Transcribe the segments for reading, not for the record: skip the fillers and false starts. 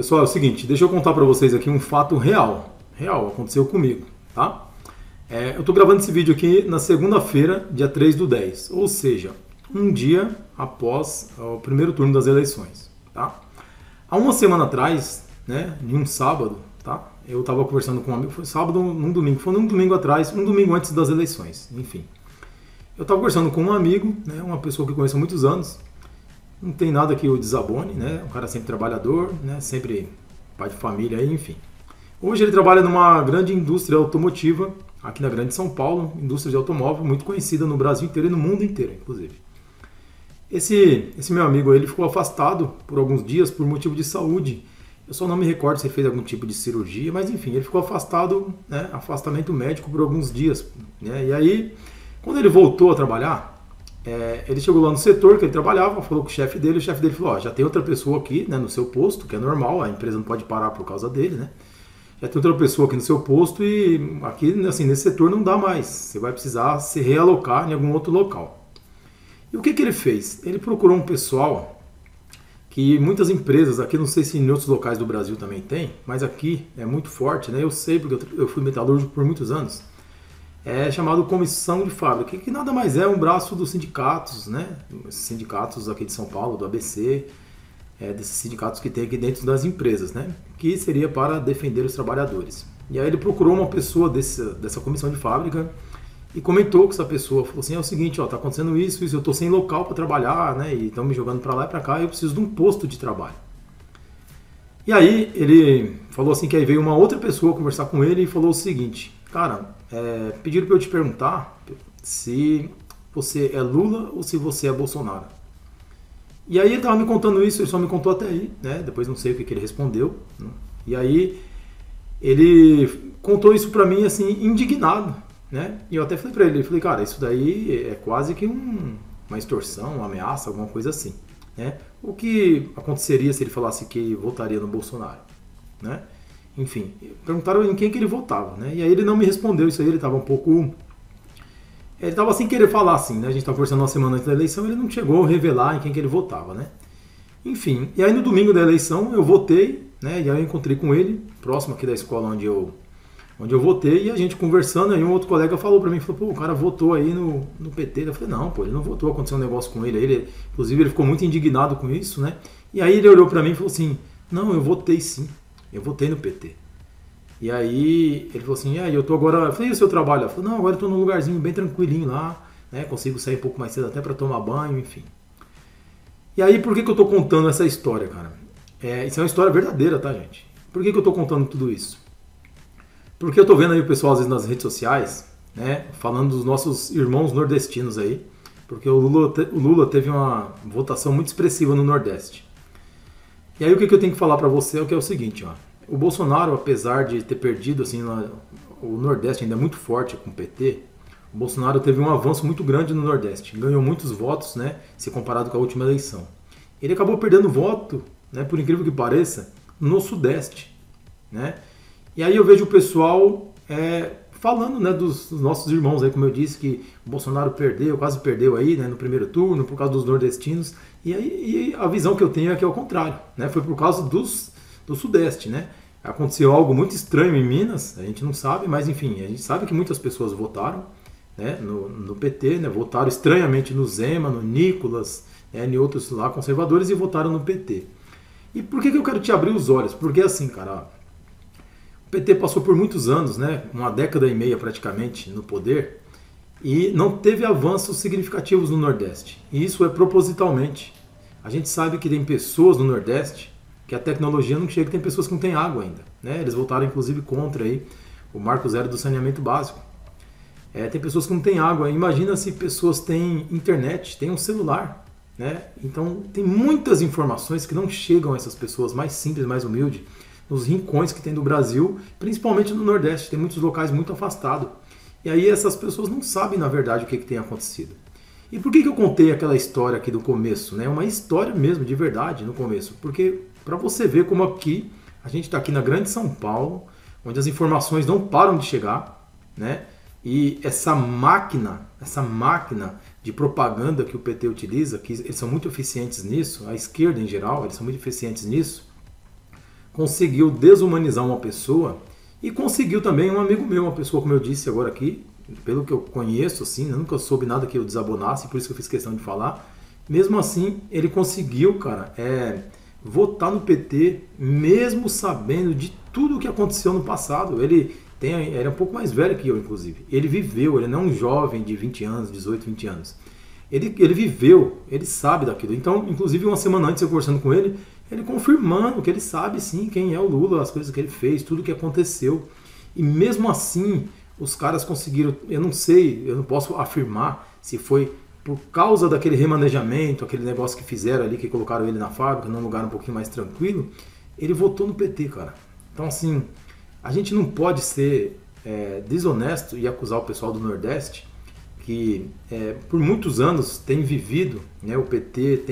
Pessoal, é o seguinte, deixa eu contar para vocês aqui um fato real. Real, aconteceu comigo, tá? Eu tô gravando esse vídeo aqui na segunda-feira, dia 3/10, ou seja, um dia após o primeiro turno das eleições, tá? Há uma semana atrás, né, em um sábado, tá? Eu tava conversando com um amigo, foi sábado, num domingo, foi um domingo atrás, um domingo antes das eleições, enfim. Eu tava conversando com um amigo, né, uma pessoa que eu conheço há muitos anos, não tem nada que o desabone, né? Um cara sempre trabalhador, né? Sempre pai de família, enfim. Hoje ele trabalha numa grande indústria automotiva, aqui na Grande São Paulo, indústria de automóvel, muito conhecida no Brasil inteiro e no mundo inteiro, inclusive. Esse meu amigo, ele ficou afastado por alguns dias por motivo de saúde. Eu só não me recordo se ele fez algum tipo de cirurgia, mas enfim, ele ficou afastado, né? Afastamento médico por alguns dias, né? E aí, quando ele voltou a trabalhar, ele chegou lá no setor que ele trabalhava, falou com o chefe dele falou, já tem outra pessoa aqui, né, no seu posto, que é normal, a empresa não pode parar por causa dele, né? Já tem outra pessoa aqui no seu posto e aqui, assim, nesse setor não dá mais, você vai precisar se realocar em algum outro local. E o que ele fez? Ele procurou um pessoal que muitas empresas, aqui não sei se em outros locais do Brasil também tem, mas aqui é muito forte, né? Eu sei porque eu fui metalúrgico por muitos anos. É chamado comissão de fábrica, que nada mais é um braço dos sindicatos, né? Sindicatos aqui de São Paulo, do ABC, desses sindicatos que tem aqui dentro das empresas, né? Que seria para defender os trabalhadores. E aí ele procurou uma pessoa dessa comissão de fábrica e comentou com essa pessoa, falou assim, é o seguinte, ó, tá acontecendo isso, eu tô sem local para trabalhar, né? E estão me jogando para lá e para cá, eu preciso de um posto de trabalho. E aí ele falou assim que aí veio uma outra pessoa conversar com ele e falou o seguinte, cara, pediram para eu te perguntar se você é Lula ou se você é Bolsonaro. E aí ele estava me contando isso, ele só me contou até aí, né? Depois não sei o que ele respondeu, né? E aí ele contou isso para mim assim, indignado, né? E eu até falei para ele, falei, cara, isso daí é quase que uma extorsão, uma ameaça, alguma coisa assim, né? O que aconteceria se ele falasse que votaria no Bolsonaro, né? Enfim, perguntaram em quem que ele votava, né? E aí ele não me respondeu isso aí, ele estava um pouco... Ele estava sem querer falar assim, né? A gente estava conversando uma semana antes da eleição, ele não chegou a revelar em quem que ele votava, né? Enfim, e aí no domingo da eleição eu votei, né? E aí eu encontrei com ele, próximo aqui da escola onde eu votei, e a gente conversando, aí um outro colega falou pra mim, falou, pô, o cara votou aí no PT. Eu falei, não, pô, ele não votou, aconteceu um negócio com ele. Inclusive ele ficou muito indignado com isso, né? E aí ele olhou pra mim e falou assim, não, eu votei sim. Eu votei no PT. E aí ele falou assim, eu tô agora... Eu falei, e o seu trabalho? Eu falei, não, agora eu tô num lugarzinho bem tranquilinho lá, né? Consigo sair um pouco mais cedo até pra tomar banho, enfim. E aí por que eu tô contando essa história, cara? Isso é uma história verdadeira, tá, gente? Por que eu tô contando tudo isso? Porque eu tô vendo aí o pessoal às vezes nas redes sociais, né? Falando dos nossos irmãos nordestinos aí. Porque o Lula teve uma votação muito expressiva no Nordeste. E aí o que eu tenho que falar pra você é o seguinte, ó. O Bolsonaro, apesar de ter perdido, assim, o Nordeste ainda é muito forte com o PT, o Bolsonaro teve um avanço muito grande no Nordeste, ganhou muitos votos, né, se comparado com a última eleição. Ele acabou perdendo voto, né, por incrível que pareça, no Sudeste, né. E aí eu vejo o pessoal falando, né, dos nossos irmãos aí, como eu disse, que o Bolsonaro perdeu, quase perdeu aí, né, no primeiro turno, por causa dos nordestinos. E a visão que eu tenho é que é o contrário, né, foi por causa do Sudeste, né. Aconteceu algo muito estranho em Minas, a gente não sabe, mas enfim, a gente sabe que muitas pessoas votaram, né, no PT, né, votaram estranhamente no Zema, no Nicolas, né, em outros lá conservadores e votaram no PT. E por que eu quero te abrir os olhos? Porque assim, cara, o PT passou por muitos anos, né, uma década e meia praticamente no poder, e não teve avanços significativos no Nordeste. E isso é propositalmente. A gente sabe que tem pessoas no Nordeste que a tecnologia não chega, tem pessoas que não têm água ainda, né? Eles votaram inclusive contra aí o Marco Zero do saneamento básico. Tem pessoas que não têm água. Imagina se pessoas têm internet, têm um celular, né? Então tem muitas informações que não chegam a essas pessoas mais simples, mais humildes, nos rincões que tem do Brasil, principalmente no Nordeste. Tem muitos locais muito afastados. E aí essas pessoas não sabem na verdade o que tem acontecido. E por que eu contei aquela história aqui do começo, né? Uma história mesmo, de verdade, no começo. Porque para você ver como aqui, a gente está aqui na Grande São Paulo, onde as informações não param de chegar, né? E essa máquina de propaganda que o PT utiliza, que eles são muito eficientes nisso, a esquerda em geral, eles são muito eficientes nisso, conseguiu desumanizar uma pessoa e conseguiu também um amigo meu, uma pessoa, como eu disse agora aqui, pelo que eu conheço, assim, nunca soube nada que eu desabonasse, por isso que eu fiz questão de falar. Mesmo assim, ele conseguiu, cara, votar no PT, mesmo sabendo de tudo o que aconteceu no passado. Ele é um pouco mais velho que eu, inclusive. Ele viveu, ele não é um jovem de 20 anos, 18, 20 anos. Ele viveu, ele sabe daquilo. Então, inclusive, uma semana antes, eu conversando com ele confirmando que ele sabe, sim, quem é o Lula, as coisas que ele fez, tudo o que aconteceu. E mesmo assim, os caras conseguiram, eu não sei, eu não posso afirmar se foi por causa daquele remanejamento, aquele negócio que fizeram ali, que colocaram ele na fábrica, num lugar um pouquinho mais tranquilo, ele votou no PT, cara. Então, assim, a gente não pode ser desonesto e acusar o pessoal do Nordeste, que por muitos anos tem vivido, né, o PT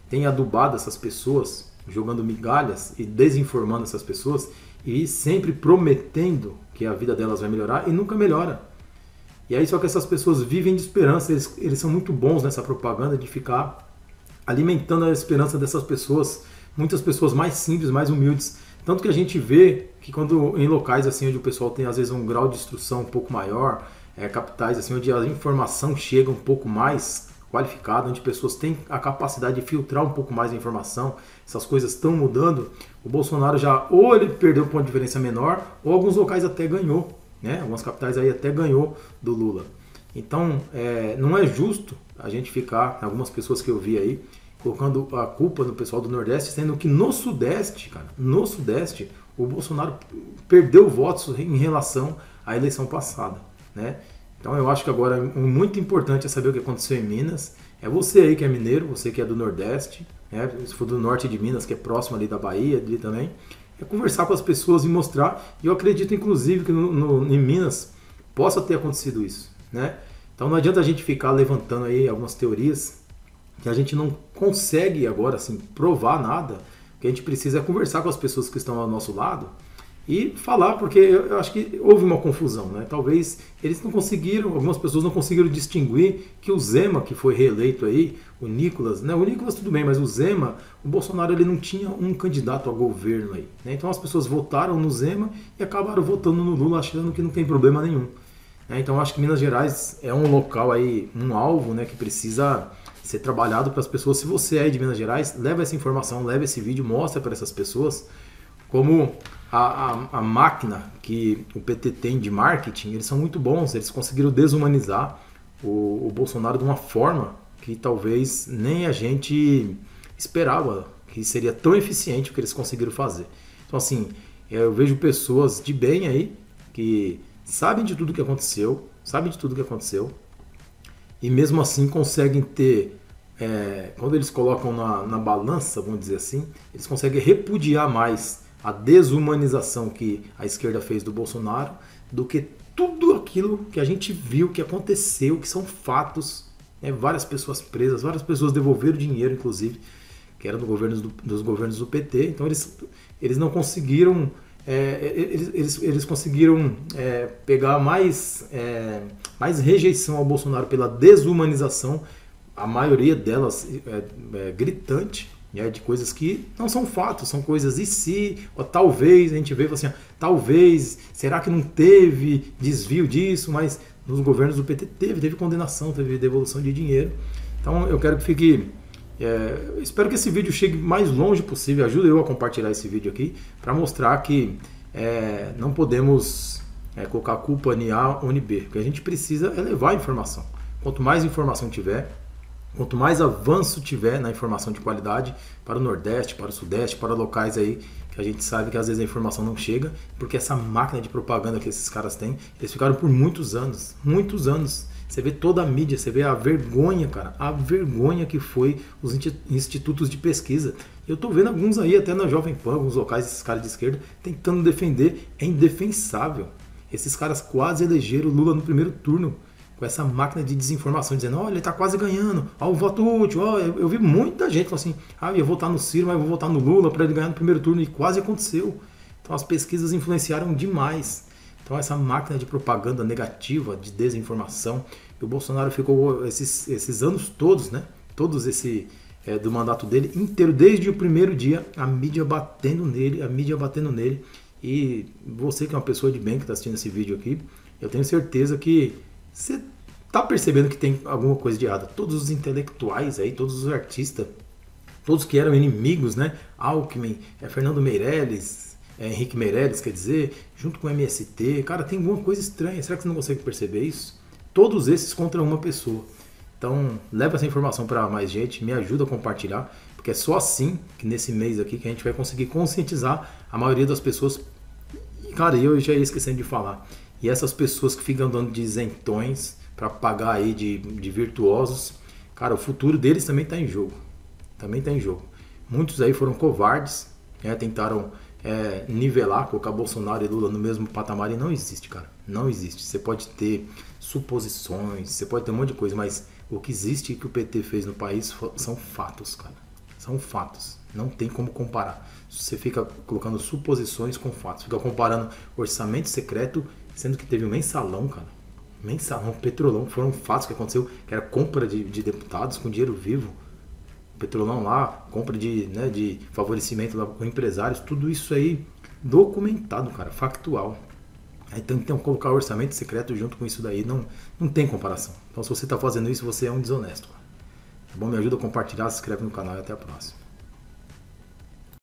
tem adubado essas pessoas, jogando migalhas e desinformando essas pessoas, e sempre prometendo que a vida delas vai melhorar e nunca melhora. E aí só que essas pessoas vivem de esperança, eles são muito bons nessa propaganda de ficar alimentando a esperança dessas pessoas, muitas pessoas mais simples, mais humildes. Tanto que a gente vê que quando em locais assim onde o pessoal tem às vezes um grau de instrução um pouco maior, capitais assim onde a informação chega um pouco mais qualificada, onde pessoas têm a capacidade de filtrar um pouco mais a informação, essas coisas estão mudando, o Bolsonaro já ou ele perdeu um ponto de diferença menor, ou alguns locais até ganhou. Né? Algumas capitais aí até ganhou do Lula. Então, não é justo a gente ficar, algumas pessoas que eu vi aí, colocando a culpa no pessoal do Nordeste, sendo que no Sudeste, cara, no Sudeste, o Bolsonaro perdeu votos em relação à eleição passada. Né? Então, eu acho que agora muito importante é saber o que aconteceu em Minas. É você aí que é mineiro, você que é do Nordeste, né? Se for do norte de Minas, que é próximo ali da Bahia, ali também, conversar com as pessoas e mostrar, e eu acredito inclusive que em Minas possa ter acontecido isso, né? Então não adianta a gente ficar levantando aí algumas teorias que a gente não consegue agora assim provar nada, o que a gente precisa é conversar com as pessoas que estão ao nosso lado e falar, porque eu acho que houve uma confusão, né? Talvez eles não conseguiram, algumas pessoas não conseguiram distinguir que o Zema, que foi reeleito aí, o Nicolas, né? O Nicolas tudo bem, mas o Zema, o Bolsonaro ele não tinha um candidato a governo aí, né? Então as pessoas votaram no Zema e acabaram votando no Lula achando que não tem problema nenhum. Então eu acho que Minas Gerais é um local aí, um alvo, né, que precisa ser trabalhado para as pessoas. Se você é de Minas Gerais, leva essa informação, leva esse vídeo, mostra para essas pessoas como a máquina que o PT tem de marketing, eles são muito bons, eles conseguiram desumanizar o Bolsonaro de uma forma que talvez nem a gente esperava que seria tão eficiente o que eles conseguiram fazer. Então assim, eu vejo pessoas de bem aí que sabem de tudo que aconteceu, e mesmo assim conseguem ter, quando eles colocam na balança, vamos dizer assim, eles conseguem repudiar mais a desumanização que a esquerda fez do Bolsonaro do que tudo aquilo que a gente viu, que aconteceu, que são fatos, né? Várias pessoas presas, várias pessoas devolveram dinheiro, inclusive, que era dos governos do PT. Então eles não conseguiram, eles conseguiram pegar mais rejeição ao Bolsonaro pela desumanização, a maioria delas gritante, de coisas que não são fatos, são coisas e se, ou talvez, a gente vê assim, talvez, será que não teve desvio disso, mas nos governos do PT teve condenação, teve devolução de dinheiro. Então eu quero que fique, espero que esse vídeo chegue mais longe possível, ajude eu a compartilhar esse vídeo aqui, para mostrar que não podemos colocar a culpa em A ou em B, porque a gente precisa levar a informação. Quanto mais informação tiver, quanto mais avanço tiver na informação de qualidade para o Nordeste, para o Sudeste, para locais aí que a gente sabe que às vezes a informação não chega, porque essa máquina de propaganda que esses caras têm, eles ficaram por muitos anos. Você vê toda a mídia, você vê a vergonha, cara, a vergonha que foi os institutos de pesquisa. Eu tô vendo alguns aí, até na Jovem Pan, alguns locais, esses caras de esquerda, tentando defender. É indefensável. Esses caras quase elegeram o Lula no primeiro turno, com essa máquina de desinformação, dizendo, olha, ele está quase ganhando, o voto útil, eu vi muita gente falando assim, eu ia votar no Ciro, mas eu vou votar no Lula para ele ganhar no primeiro turno, e quase aconteceu. Então as pesquisas influenciaram demais. Então essa máquina de propaganda negativa, de desinformação, e o Bolsonaro ficou esses anos todos, né, todos do mandato dele inteiro, desde o primeiro dia, a mídia batendo nele, e você que é uma pessoa de bem que está assistindo esse vídeo aqui, eu tenho certeza que você está percebendo que tem alguma coisa de errado. Todos os intelectuais aí, todos os artistas, todos que eram inimigos, né? Alckmin, Fernando Meirelles, Henrique Meirelles, quer dizer, junto com o MST, cara, tem alguma coisa estranha. Será que você não consegue perceber isso? Todos esses contra uma pessoa. Então, leva essa informação para mais gente, me ajuda a compartilhar, porque é só assim que nesse mês aqui que a gente vai conseguir conscientizar a maioria das pessoas. E, cara, eu já ia esquecendo de falar. E essas pessoas que ficam dando de isentões para pagar aí de virtuosos, cara, o futuro deles também está em jogo. Também está em jogo. Muitos aí foram covardes, tentaram nivelar, colocar Bolsonaro e Lula no mesmo patamar, e não existe, cara. Não existe. Você pode ter suposições, você pode ter um monte de coisa, mas o que existe e que o PT fez no país são fatos, cara. São fatos. Não tem como comparar. Você fica colocando suposições com fatos. Fica comparando orçamento secreto, sendo que teve um mensalão, cara. Mensalão, petrolão. Foram fatos que aconteceu, que era compra de deputados com dinheiro vivo. Petrolão lá, compra de favorecimento lá com empresários. Tudo isso aí documentado, cara. Factual. Então colocar o orçamento secreto junto com isso daí não tem comparação. Então se você está fazendo isso, você é um desonesto. Tá bom? Me ajuda a compartilhar, se inscreve no canal e até a próxima.